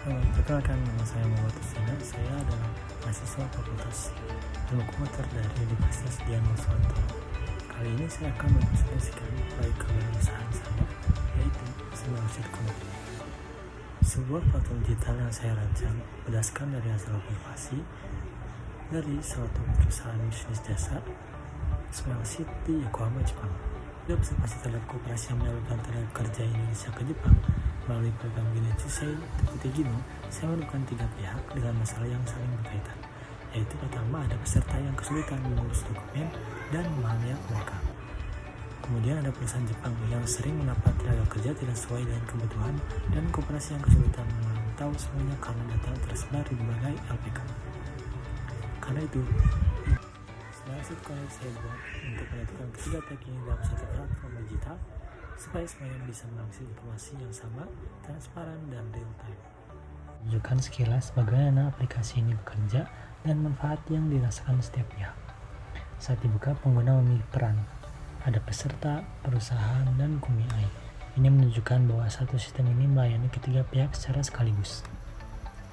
Perkenalkan, nama saya Muhammad Husina. Saya adalah mahasiswa Fakultas Ilmu Komputer dari Universitas Dianuswanto. Kali ini saya akan mempresentasikan proyek kewirausahaan saya, yaitu Smart Connect. Sebuah platform digital yang saya rancang berdasarkan dari hasil observasi dari suatu perusahaan bisnis jasa Smart City Yokohama, Jepang. Dari observasi terhadap kooperasi yang menyalurkan tenaga kerja Indonesia ke Jepang melalui program Gino Chusei Tokute Gino, saya menemukan 3 pihak dengan masalah yang saling berkaitan, yaitu pertama ada peserta yang kesulitan mengurus dokumen dan memahami hak mereka. Kemudian ada perusahaan Jepang yang sering mendapat tenaga kerja tidak sesuai dengan kebutuhan, dan koperasi yang kesulitan memantau semuanya karena data tersebar di berbagai LPK. Karena itu, Smart Connect saya buat untuk menyatukan ketiga tag ini dalam satu platform digital supaya semuanya bisa mengakses informasi yang sama, transparan, dan real time. Tunjukkan sekilas bagaimana aplikasi ini bekerja dan manfaat yang dirasakan setiap pihak. Saat dibuka, pengguna memilih peran. Ada peserta, perusahaan, dan KUMI. Ini menunjukkan bahwa satu sistem ini melayani ketiga pihak secara sekaligus.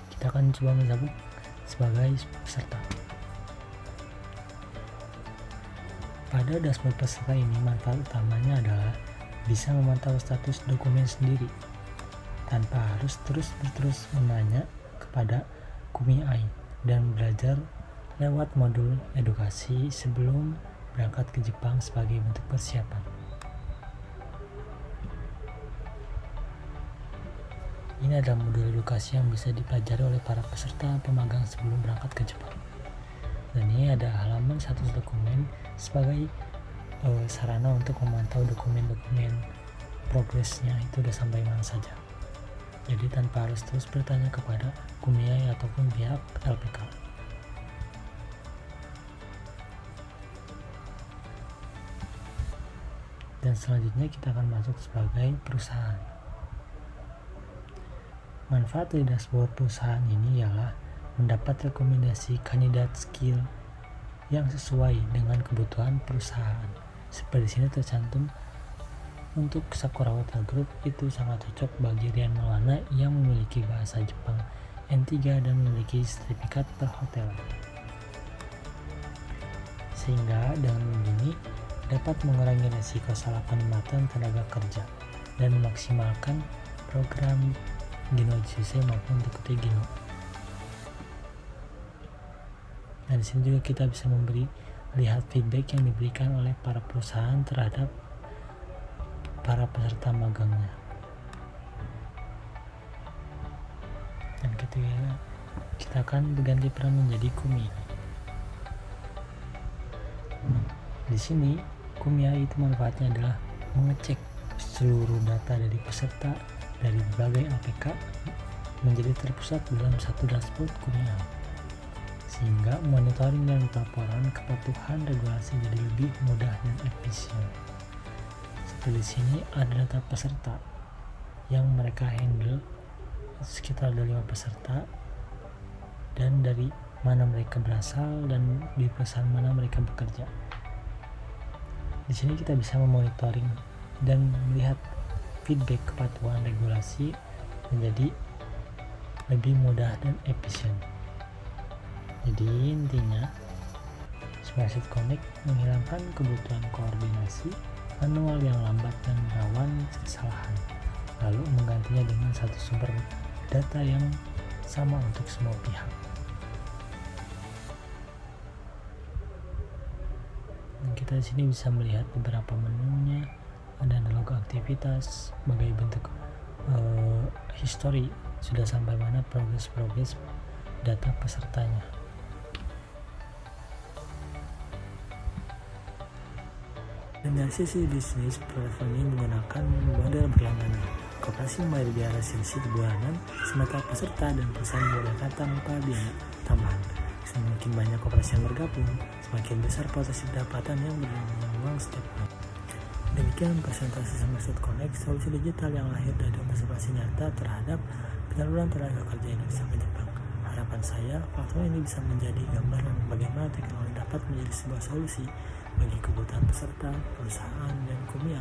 Kita akan coba menyebut sebagai peserta. Pada dashboard peserta ini, manfaat utamanya adalah bisa memantau status dokumen sendiri tanpa harus terus menanya kepada KUMI dan belajar lewat modul edukasi sebelum berangkat ke Jepang sebagai bentuk persiapan. Ini adalah modul edukasi yang bisa dipelajari oleh para peserta pemagang sebelum berangkat ke Jepang. Dan ini ada halaman status dokumen sebagai sarana untuk memantau dokumen-dokumen progresnya itu udah sampai mana saja. Jadi tanpa harus terus bertanya kepada KUMI ataupun pihak LPK. Dan selanjutnya kita akan masuk sebagai perusahaan. Manfaat dari dashboard perusahaan ini ialah mendapat rekomendasi kandidat skill yang sesuai dengan kebutuhan perusahaan. Seperti sini tercantum untuk Sakura Hotel Group itu sangat cocok bagi Rian Maulana yang memiliki bahasa Jepang N3 dan memiliki sertifikat perhotelan. Sehingga dengan begini dapat mengurangi risiko salah penempatan tenaga kerja dan memaksimalkan program Gino Chusei maupun Tokute Gino. Dan di sini juga kita bisa lihat feedback yang diberikan oleh para perusahaan terhadap para peserta magangnya. Dan ketika kita akan berganti peran menjadi KUMI. Di sini KUMI itu manfaatnya adalah mengecek seluruh data dari peserta dari berbagai LPK menjadi terpusat dalam satu dashboard KUMI, sehingga monitoring dan pelaporan kepatuhan regulasi jadi lebih mudah dan efisien. Seperti di sini ada data peserta yang mereka handle, sekitar ada 5 peserta, dan dari mana mereka berasal dan di perusahaan mana mereka bekerja. Di sini kita bisa memonitoring dan melihat feedback kepatuhan regulasi menjadi lebih mudah dan efisien. Jadi intinya, Smart Connect menghilangkan kebutuhan koordinasi manual yang lambat dan rawan kesalahan, lalu menggantinya dengan satu sumber data yang sama untuk semua pihak. Dan kita di sini bisa melihat beberapa menunya, ada analog aktivitas, sebagai bentuk history sudah sampai mana progres data pesertanya. Dan dari sisi bisnis, platform ini menggunakan model berlangganan. Koperasi membayar biaya selisih bulanan, sementara peserta dan perusahaan membolehkan tanpa biaya tambahan. Semakin banyak koperasi yang bergabung, semakin besar potensi pendapatan yang berkembang setiap tahun. Demikian presentasi Smart Connect, solusi digital yang lahir dari observasi nyata terhadap penyaluran tenaga kerja Indonesia ke Jepang. Harapan saya, platform ini bisa menjadi gambaran bagaimana teknologi dapat menjadi sebuah solusi bagi kebutuhan peserta, perusahaan, dan KUMI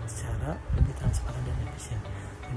secara lebih transparan dan efisien.